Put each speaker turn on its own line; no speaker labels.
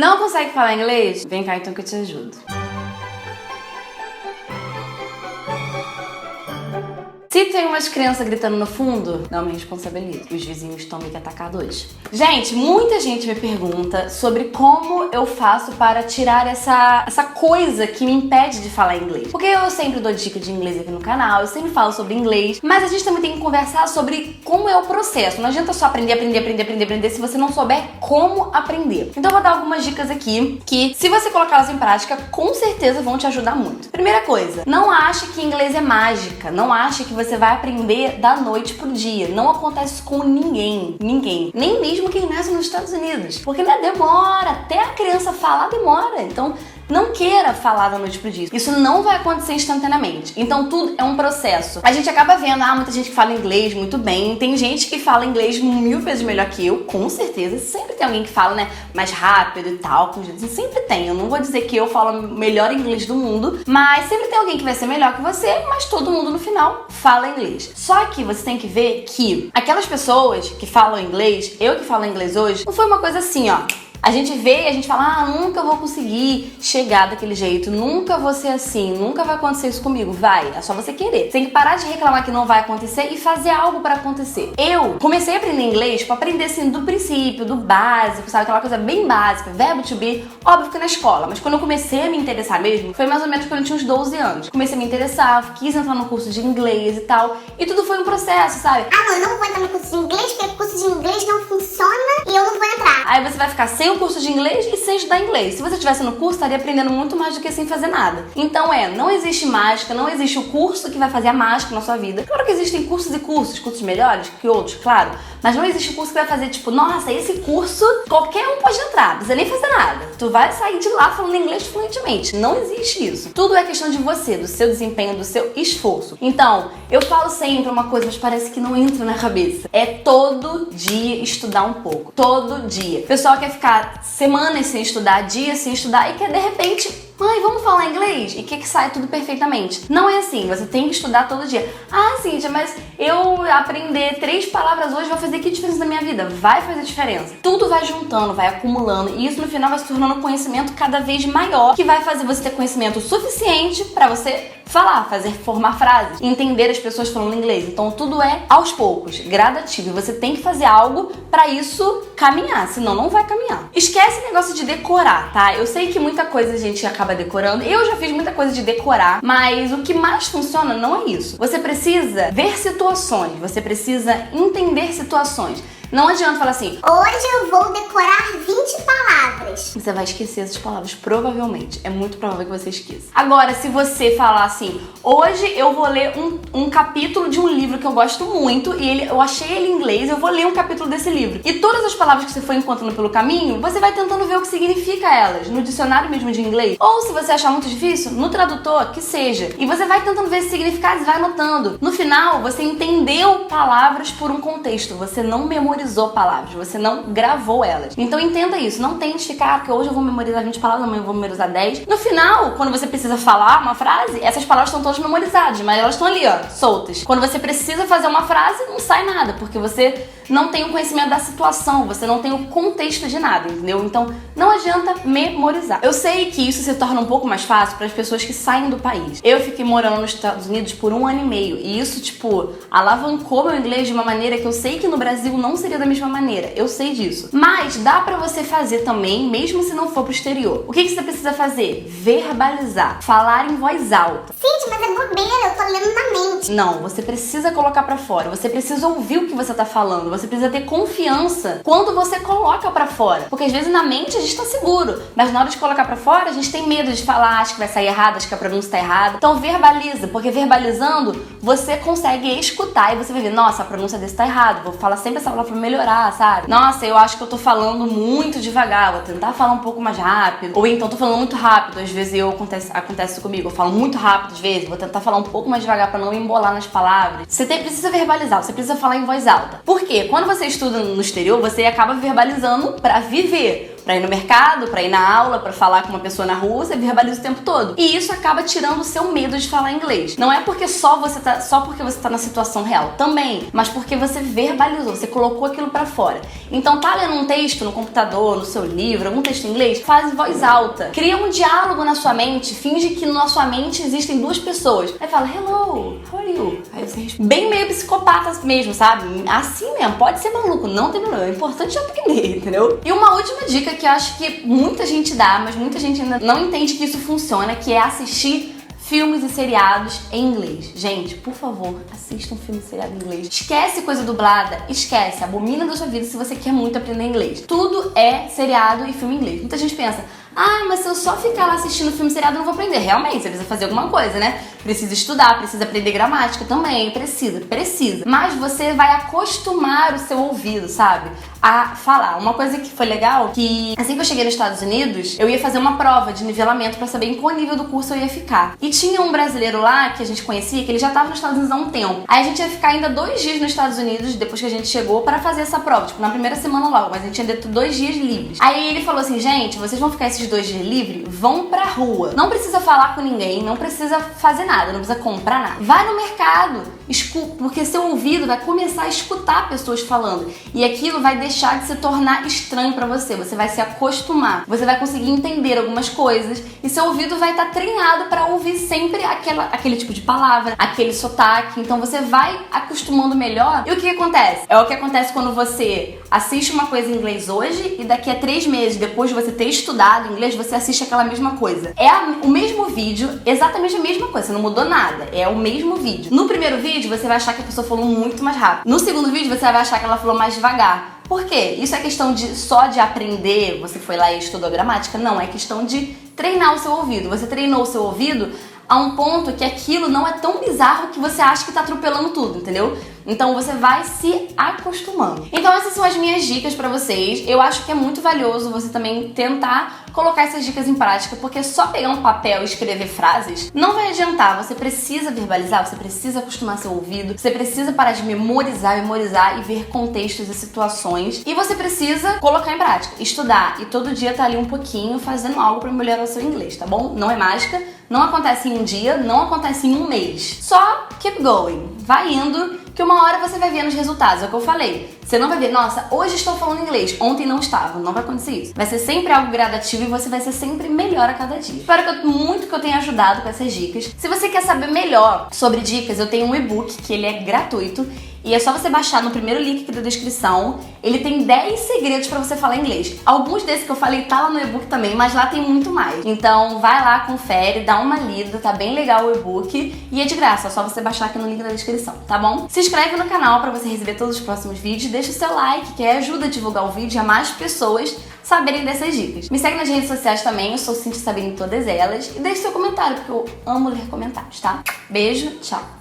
Não consegue falar inglês? Vem cá então que eu te ajudo. Se tem umas crianças gritando no fundo, não me responsabilizo. Os vizinhos estão meio que atacados hoje. Gente, muita gente me pergunta sobre como eu faço para tirar essa coisa que me impede de falar inglês. Porque eu sempre dou dica de inglês aqui no canal, eu sempre falo sobre inglês, mas a gente também tem que conversar sobre como é o processo. Não adianta só aprender se você não souber como aprender. Então eu vou dar algumas dicas aqui que, se você colocá-las em prática, com certeza vão te ajudar muito. Primeira coisa, não ache que inglês é mágica, não ache que você vai aprender da noite pro dia. Não acontece isso com ninguém. Ninguém. Nem mesmo quem nasce nos Estados Unidos. Porque demora. Até a criança falar demora. Então, não queira falar da noite pro dia. Isso não vai acontecer instantaneamente. Então, tudo é um processo. A gente acaba vendo, muita gente que fala inglês muito bem. Tem gente que fala inglês 1000 vezes melhor que eu, com certeza. Sempre tem alguém que fala, mais rápido e tal. Sempre tem. Eu não vou dizer que eu falo o melhor inglês do mundo, mas sempre tem alguém que vai ser melhor que você, mas todo mundo no final fala inglês. Só que você tem que ver que aquelas pessoas que falam inglês, eu que falo inglês hoje, não foi uma coisa assim, A gente vê e a gente fala, nunca vou conseguir chegar daquele jeito, nunca vou ser assim, nunca vai acontecer isso comigo. Vai, é só você querer. Você tem que parar de reclamar que não vai acontecer e fazer algo pra acontecer. Eu comecei a aprender inglês pra aprender assim do princípio, do básico, sabe? Aquela coisa bem básica, verbo to be, óbvio que na escola. Mas quando eu comecei a me interessar mesmo, foi mais ou menos quando eu tinha uns 12 anos. Comecei a me interessar, quis entrar no curso de inglês e tal, e tudo foi um processo, sabe?
Não, eu não vou entrar no curso de inglês porque o curso de inglês não funciona e eu não vou entrar.
Aí você vai ficar sem o curso de inglês e sem estudar inglês. Se você estivesse no curso, estaria aprendendo muito mais do que sem fazer nada. Então não existe mágica, não existe o curso que vai fazer a mágica na sua vida. Claro que existem cursos e cursos melhores que outros, claro. Mas não existe o curso que vai fazer nossa, esse curso qualquer um pode entrar, não precisa nem fazer nada. Tu vai sair de lá falando inglês fluentemente. Não existe isso. Tudo é questão de você, do seu desempenho, do seu esforço. Então, eu falo sempre uma coisa, mas parece que não entra na cabeça. É todo dia estudar um pouco. Todo dia. O pessoal quer ficar semanas sem estudar, dias sem estudar e quer de repente... Mãe, vamos falar inglês? E que sai tudo perfeitamente. Não é assim, você tem que estudar todo dia. Cíntia, mas eu aprender 3 palavras hoje vai fazer que diferença na minha vida? Vai fazer diferença. Tudo vai juntando, vai acumulando e isso no final vai se tornando um conhecimento cada vez maior, que vai fazer você ter conhecimento suficiente pra você falar, formar frases, entender as pessoas falando inglês. Então tudo é aos poucos, gradativo. E você tem que fazer algo pra isso caminhar, senão não vai caminhar. Esquece o negócio de decorar, tá? Eu sei que muita coisa a gente acaba decorando. Eu já fiz muita coisa de decorar, mas o que mais funciona não é isso. Você precisa ver situações, você precisa entender situações. Não adianta falar assim,
hoje eu vou decorar 20 palavras.
Você vai esquecer essas palavras, provavelmente. É muito provável que você esqueça. Agora, se você falar assim, hoje eu vou ler um capítulo de um livro que eu gosto muito e eu achei ele em inglês, eu vou ler um capítulo desse livro. E todas as palavras que você for encontrando pelo caminho, você vai tentando ver o que significa elas, no dicionário mesmo de inglês. Ou se você achar muito difícil, no tradutor, que seja. E você vai tentando ver esses significados e vai anotando. No final, você entendeu palavras por um contexto. Você não memorizou palavras, você não gravou elas. Então entenda isso, não tente ficar que hoje eu vou memorizar 20 palavras, amanhã eu vou memorizar 10. No final, quando você precisa falar uma frase, essas palavras estão todas memorizadas, mas elas estão ali, soltas. Quando você precisa fazer uma frase, não sai nada, porque você não tem o conhecimento da situação, você não tem o contexto de nada, entendeu? Então não adianta memorizar. Eu sei que isso se torna um pouco mais fácil para as pessoas que saem do país. Eu fiquei morando nos Estados Unidos por 1 ano e meio e isso, alavancou meu inglês de uma maneira que eu sei que no Brasil não seria da mesma maneira. Eu sei disso. Mas dá pra você fazer também, mesmo se não for pro exterior. O que você precisa fazer? Verbalizar. Falar em voz alta.
Gente, mas é bobeira, eu tô lendo na mente.
Não, você precisa colocar pra fora. Você precisa ouvir o que você tá falando. Você precisa ter confiança quando você coloca pra fora. Porque às vezes na mente a gente tá seguro, mas na hora de colocar pra fora a gente tem medo de falar, acha que vai sair errado, acha que a pronúncia tá errada. Então verbaliza, porque verbalizando você consegue escutar e você vai ver, nossa, a pronúncia desse tá errado. Vou falar sempre essa palavra pra melhorar, sabe? Nossa, eu acho que eu tô falando muito devagar, vou tentar falar um pouco mais rápido. Ou então tô falando muito rápido, às vezes acontece isso comigo, eu falo muito rápido às vezes, vou tentar falar um pouco mais devagar pra não me embolar nas palavras. Você precisa verbalizar, você precisa falar em voz alta. Por quê? Quando você estuda no exterior, você acaba verbalizando pra viver. Pra ir no mercado, pra ir na aula, pra falar com uma pessoa na rua, você verbaliza o tempo todo. E isso acaba tirando o seu medo de falar inglês. Não é porque só porque você tá na situação real, também, mas porque você verbalizou, você colocou aquilo pra fora. Então tá lendo um texto no computador, no seu livro, algum texto em inglês, faz em voz alta. Cria um diálogo na sua mente, finge que na sua mente existem duas pessoas. Aí fala, hello, how are you? Aí você responde. Bem meio psicopata mesmo, sabe? Assim mesmo, pode ser maluco, não tem problema. É importante aprender, entendeu? E uma última dica que eu acho que muita gente dá, mas muita gente ainda não entende que isso funciona, que é assistir filmes e seriados em inglês. Gente, por favor, assista um filme e seriado em inglês. Esquece coisa dublada, esquece, abomina da sua vida se você quer muito aprender inglês. Tudo é seriado e filme em inglês. Muita gente pensa, mas se eu só ficar lá assistindo filme seriado eu não vou aprender. Realmente, você precisa fazer alguma coisa, né? Precisa estudar, precisa aprender gramática também, precisa. Mas você vai acostumar o seu ouvido, sabe? A falar. Uma coisa que foi legal, que assim que eu cheguei nos Estados Unidos, eu ia fazer uma prova de nivelamento pra saber em qual nível do curso eu ia ficar. E tinha um brasileiro lá, que a gente conhecia, que ele já tava nos Estados Unidos há um tempo. Aí a gente ia ficar ainda 2 dias nos Estados Unidos, depois que a gente chegou, pra fazer essa prova. Tipo, na primeira semana logo, mas a gente tinha 2 dias livres. Aí ele falou assim, gente, vocês vão ficar esses 2 dias livres? Vão pra rua. Não precisa falar com ninguém, não precisa fazer nada, não precisa comprar nada. Vai no mercado, escuta, porque seu ouvido vai começar a escutar pessoas falando. E aquilo vai deixar de se tornar estranho pra você. Você vai se acostumar. Você vai conseguir entender algumas coisas e seu ouvido vai estar treinado pra ouvir sempre aquele tipo de palavra, aquele sotaque. Então você vai acostumando melhor. E o que acontece? É o que acontece quando você assiste uma coisa em inglês hoje e daqui a 3 meses, depois de você ter estudado inglês, você assiste aquela mesma coisa. É o mesmo vídeo, exatamente a mesma coisa. Você não mudou nada. É o mesmo vídeo. No primeiro vídeo, você vai achar que a pessoa falou muito mais rápido. No segundo vídeo, você vai achar que ela falou mais devagar. Por quê? Isso é questão só de aprender, você foi lá e estudou gramática? Não, é questão de treinar o seu ouvido. Você treinou o seu ouvido a um ponto que aquilo não é tão bizarro que você acha que tá atropelando tudo, entendeu? Então você vai se acostumando. Então essas são as minhas dicas pra vocês. Eu acho que é muito valioso você também tentar colocar essas dicas em prática, porque só pegar um papel e escrever frases não vai adiantar. Você precisa verbalizar, você precisa acostumar seu ouvido, você precisa parar de memorizar e ver contextos e situações. E você precisa colocar em prática, estudar e todo dia tá ali um pouquinho fazendo algo pra melhorar o seu inglês, tá bom? Não é mágica, não acontece em um dia, não acontece em um mês. Só keep going, vai indo, que uma hora você vai ver nos resultados, é o que eu falei. Você não vai ver, nossa, hoje estou falando inglês, ontem não estava, não vai acontecer isso. Vai ser sempre algo gradativo e você vai ser sempre melhor a cada dia. Espero muito que eu tenha ajudado com essas dicas. Se você quer saber melhor sobre dicas, eu tenho um e-book que ele é gratuito. E é só você baixar no primeiro link aqui da descrição. Ele tem 10 segredos pra você falar inglês. Alguns desses que eu falei tá lá no e-book também, mas lá tem muito mais. Então vai lá, confere, dá uma lida, tá bem legal o e-book. E é de graça, é só você baixar aqui no link da descrição, tá bom? Se inscreve no canal pra você receber todos os próximos vídeos. Deixa o seu like, que ajuda a divulgar o vídeo e a mais pessoas saberem dessas dicas. Me segue nas redes sociais também, eu sou Cintia Sabine em todas elas. E deixe seu comentário, porque eu amo ler comentários, tá? Beijo, tchau!